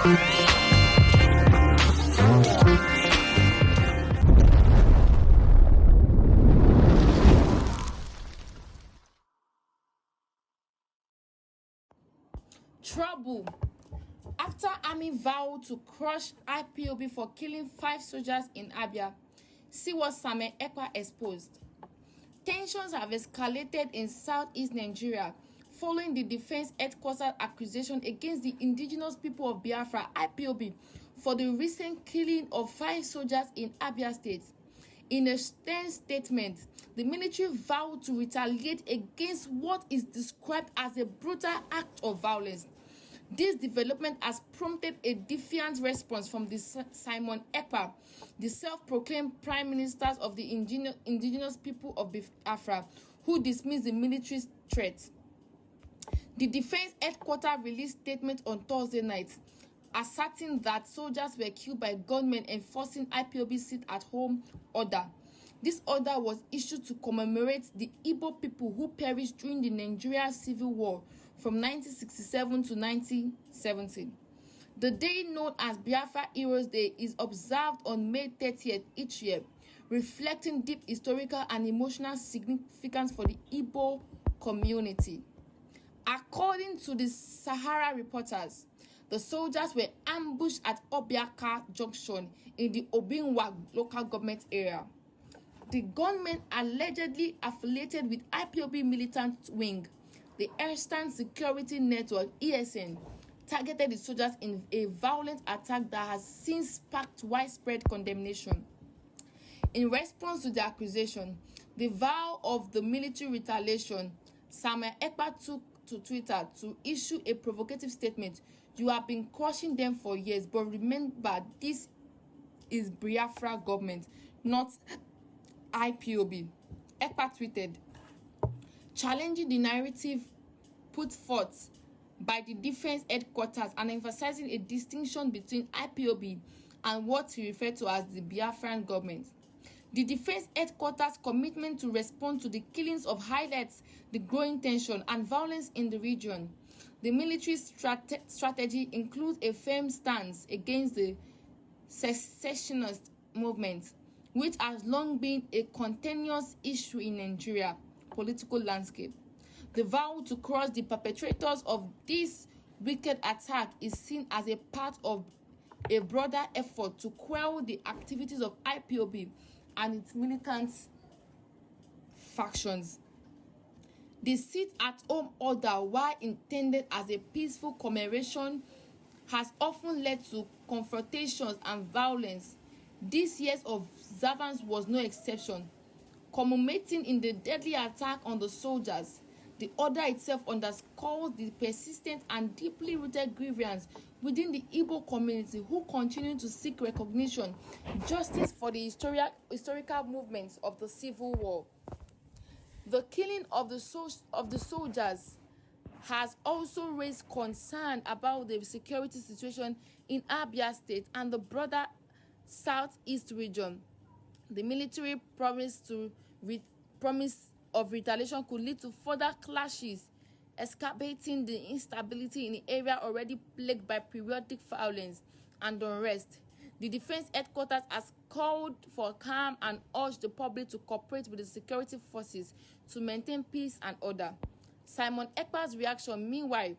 Trouble. After army vowed to crush IPOB for killing 5 soldiers in Abia, see what Samuel EKPA exposed. Tensions have escalated in southeast Nigeria following the Defense Headquarters accusation against the indigenous people of Biafra (IPOB) for the recent killing of 5 soldiers in Abia State. In a stern statement, the military vowed to retaliate against what is described as a brutal act of violence. This development has prompted a defiant response from the Simon Ekpa, the self-proclaimed prime minister of the indigenous people of Biafra, who dismissed the military's threat. The Defense Headquarters released a statement on Thursday night, asserting that soldiers were killed by gunmen enforcing IPOB sit-at-home order. This order was issued to commemorate the Igbo people who perished during the Nigerian Civil War from 1967 to 1970. The day known as Biafra Heroes Day is observed on May 30th each year, reflecting deep historical and emotional significance for the Igbo community. According to the Sahara reporters, the soldiers were ambushed at Obiaka Junction in the Obinwa local government area. The gunmen, allegedly affiliated with IPOB militant wing, the Eastern Security Network (ESN), targeted the soldiers in a violent attack that has since sparked widespread condemnation. In response to the accusation, the vow of the military retaliation, Samuel EKPA took to Twitter to issue a provocative statement. "You have been crushing them for years, but remember, this is Biafra government, not IPOB." EKPA tweeted, challenging the narrative put forth by the Defense Headquarters and emphasizing a distinction between IPOB and what he referred to as the Biafran government. The Defense Headquarters' commitment to respond to the killings of highlights the growing tension and violence in the region. The military strategy includes a firm stance against the secessionist movement, which has long been a continuous issue in Nigeria political landscape. The vow to crush the perpetrators of this wicked attack is seen as a part of a broader effort to quell the activities of IPOB and its militant factions. The sit-at-home order, while intended as a peaceful commemoration, has often led to confrontations and violence. This year's observance was no exception. Culminating in the deadly attack on the soldiers, the order itself underscores the persistent and deeply rooted grievance within the Igbo community, who continue to seek recognition, justice for the historical movements of the Civil War. The killing of the soldiers has also raised concern about the security situation in Abia State and the broader southeast region. The military promise of retaliation could lead to further clashes, exacerbating the instability in the area already plagued by periodic violence and unrest. The Defense Headquarters has called for calm and urged the public to cooperate with the security forces to maintain peace and order. Simon Ekpa's reaction, meanwhile,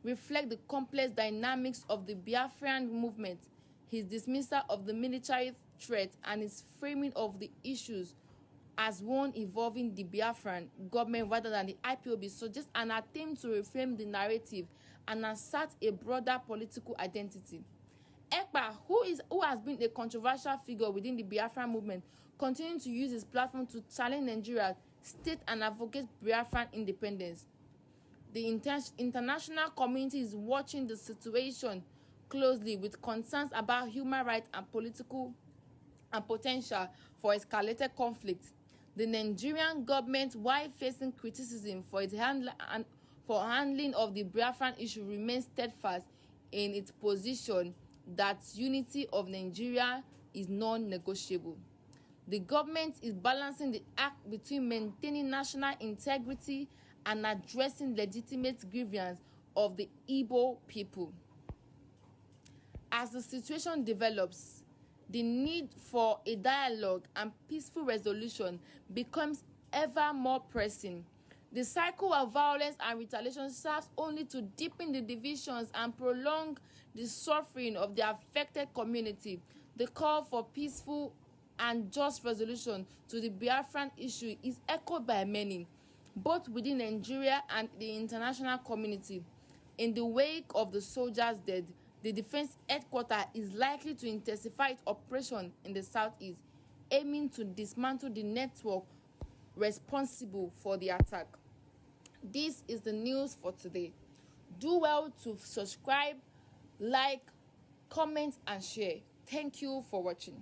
reflects the complex dynamics of the Biafran movement. His dismissal of the military threat and his framing of the issues as one involving the Biafran government rather than the IPOB suggests an attempt to reframe the narrative and assert a broader political identity. EKPA, who has been a controversial figure within the Biafran movement, continues to use his platform to challenge Nigeria's state and advocate Biafran independence. The international community is watching the situation closely with concerns about human rights and political and potential for escalated conflict. The Nigerian government, while facing criticism for its handling of the Biafran issue, remains steadfast in its position that unity of Nigeria is non-negotiable. The government is balancing the act between maintaining national integrity and addressing legitimate grievances of the Igbo people. As the situation develops, the need for a dialogue and peaceful resolution becomes ever more pressing. The cycle of violence and retaliation serves only to deepen the divisions and prolong the suffering of the affected community. The call for peaceful and just resolution to the Biafran issue is echoed by many, both within Nigeria and the international community. In the wake of the soldiers' death, the defense headquarters is likely to intensify its operation in the southeast, aiming to dismantle the network responsible for the attack. This is the news for today. Do well to subscribe, like, comment, and share. Thank you for watching.